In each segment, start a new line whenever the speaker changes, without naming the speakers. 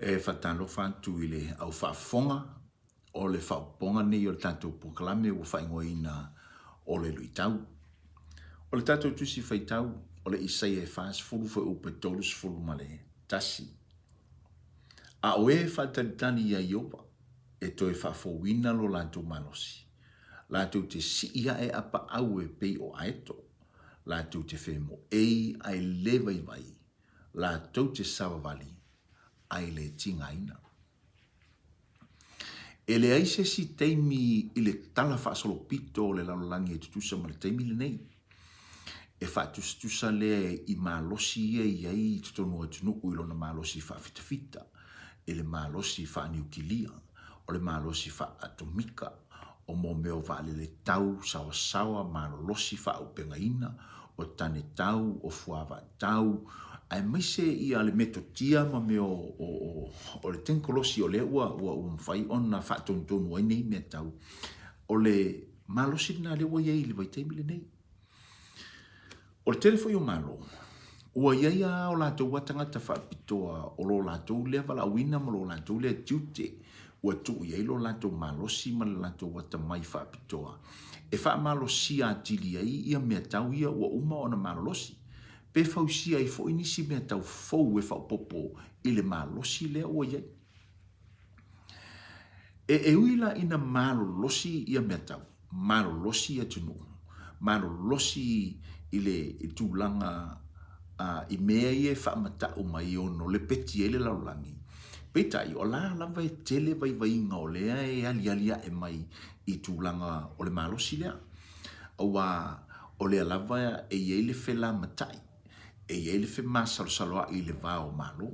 e whatano whantu i le au whaafonga o le whaaponga nei o le tātou pokalame o whaingoina o le luitau. O le tātou tusi whaitau o le isai e whaas fulu wha upe tolus fulu male tasi. A o e whataritani ia iopa e toi whaafowina lo lātou malosi. Lātou te si ia e apa au e pei o aeto. Lātou te whemo ei ai lewa i vai. Lātou te savavali ai le tingaina. E le aise si teimi i le tala whaasolo pito o le lalolangi e tutusa ma le teimi le nei. E whaatustusa le i malosi ia i ai tutonu atunu uilona malosi whaafitafita. E le malosi whaaniukilia. O le malosi whaatomika. O mo meo vale le tau sawa malolosi whaaupengaina. O tane tau, o fuava tau. Ai maise i ale metotia ma meo o le tenkolosi o le ua umwhai ona whaatontonu ai nei mea tau. O le malosi na le ua iei le vaiteimi le nei. O le telefo i o malo. Ua iei a o lātou watangata whaapitoa o lo lātou lea wala awina ma lo lātou lea tiute. Ua tuu iei lo lātou malosi ma le lātou watamai whaapitoa. E wha malosi a tili ai ia mea tau ia ua uma ona malolosi. Pe fausia i fo inisi mea tau fau e whaupopo i le malosi lea ua iei. E uila ina malolosi ia mea tau. Malolosi ia tunu. Malolosi i le tūlanga i mea i e whaamatau mai ono le peti e le laulangi. Peitai o la lava e tele vai inga o lea e alialia e mai i tūlanga o le malosi lea. Aua o lea lava e iei le whela matai. E iei le whi masalo i le vāo malo.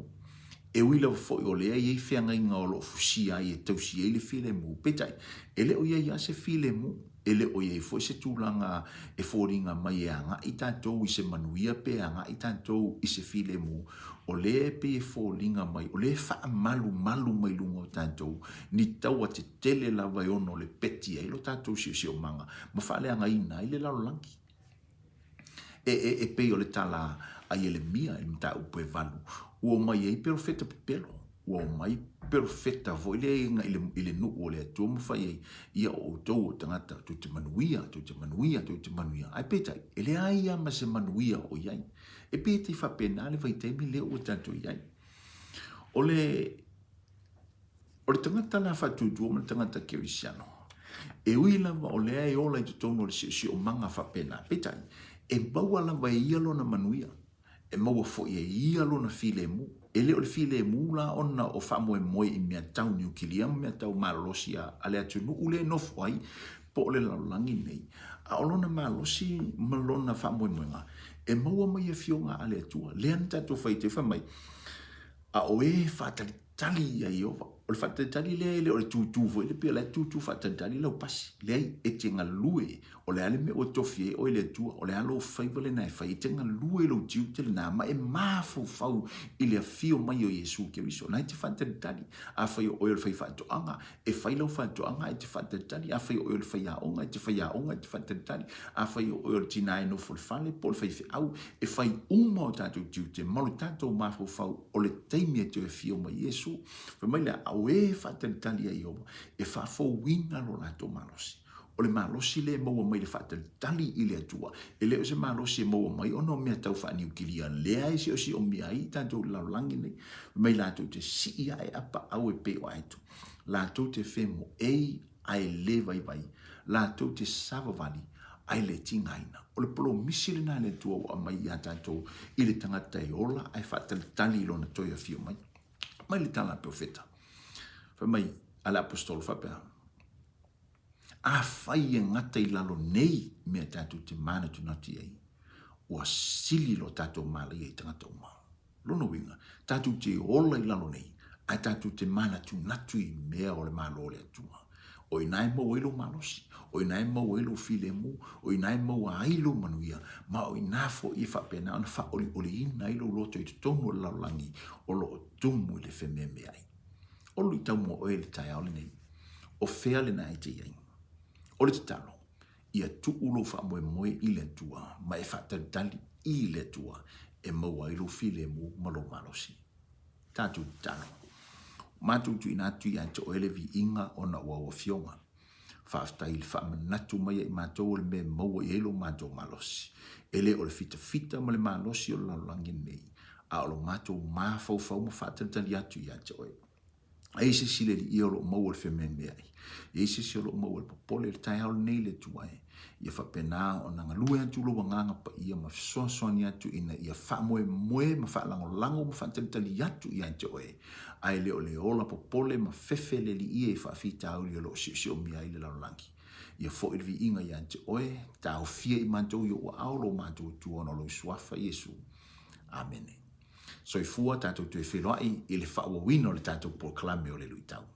E uila foi o lea iei whianga inga o lo fusia i e tausi iei le while mu. Peitai, ele o iei ase while mu. Ele o iei foi se tūlanga e whoringa mai e anga i tātou i se manuia pe anga i tātou i se while mu. O lea pe e whoringa mai. O lea wha malu mai lunga o tātou. Ni tau a te tele lava e ono le peti e lo tātou si o manga. Ma whale anga ina i le lalolangi. E pe o le tala a ele mia e mta upo e valu. Ua mai ei perfeta pepelo. Ua mai perfeta vo ile nu o le atua mawhai ei. Ia o tau o tangata tu te manuia. Ai peta, ele aia ma se manuia o iai. E peta i whapenale vai teimi leo o tanto iai. O le tangata la whatutua ma le tangata kerisiano. E uila wa o lea e ola i tutono le si o manga whapena. Peta, e baua lava e ia lona manuia. E maua fo e ia lona file mu. E leo le file mu la ona o whamoe moe i mea tau niukilia, mea tau malolosi a le atunu ule nofu ai po le laulangi nei. A o lona malolosi ma lona whamoe moenga. E maua mai e fionga a le atua. Lea nita to whaite whamai. A o e whataritali ia i ova. O le whataritali lea ele o le tūtūvo. Ele pia le tūtū whataritali lau pasi. Lea e te ngalue. O le ale me o tofi e o ele tua. O le alo whaiva le nai whai. E te ngalue lau tiu te le nā. Ma e mafu whau i le fio mai o Yesu ke wiso. Nai te whataritali. A whai o ele whai whatoanga. E whai lau whatoanga e te whataritali. A whai o ele whai aonga e te whai aonga e te whataritali. A whai o ele tina e no whale. Po le whai au. E whai uma o tātou tiu te. Malu tātou mafu whau o le teimi e te fio mai Yesu. Whamai le au e whataritali a iowa. E whafo winga lo lato malosi. O le malosi le maua mai le whataritali i le atua. E leo se malosi e maua mai ono mea tau whaaniukilia. Lea e si o si o mea i tātou laulangi nei. Mai lātou te si ia e apa au e pe o aitu. Lātou te whemo ei ai le vai. Lātou te savavali ai le tingaina. O le polo misile na le tua o mai i a tātou i le tangata e ola ai whataritali i lona toia fio mai. Mai le tala profeta. Mai ala apostolo whapea. A whai e ngata i lalo nei mea tātou te mana tunati ei. Ua sili lo tātou mala i ei tangata uma. Lono winga, tātou te ola i lalo nei. Ai tātou te mana tunatu i mea o le malo o le atua. O inai mau ilo malosi. O inai mau ilo filemu. O inai mau ailo manuia. Ma o inafo i whapena. Ana wha oli ina ilo loto i tonu o laulangi. O lo o tumu i le wheme mea ai. O lui tau mo oe le tai aole nei. O whea le nai te iai. O le te talo. Ia tu ulo wha moe i le tua. Ma e whataritali i le tua. E maua ilo file mu malo malosi. Tātou talo. mātou tu ina atu ia te oele vi inga o na ua fionga. Whaaftai le whaamanatu mai e mātou o le me maua i elo mātou malosi. Ele o le fita ma le malosi o le laulangi nei. A o lo mātou māwhau ma whaatantali atu ia te oele. Eise sile li i o lo maua le whemene ai. Eise si o lo maua le popole le tai hao nei le tuai. Ia whapena o nanga lue atu lo wanganga pa ia ma soani atu ina ia whamoe ma whaalango ma whaatantali atu ia te oe. Ai leo le ola popole ma fefe le li ia i whaafita au li o lo si o mia i le laulangi. Ia fo ilvi inga ia te oe, tau fia i mantou i o aolo mantou tu ono lo suafa Yesu. Amen. So i fua tātou tu e wheloai i le whaua wino le tātou proklame o le luitau.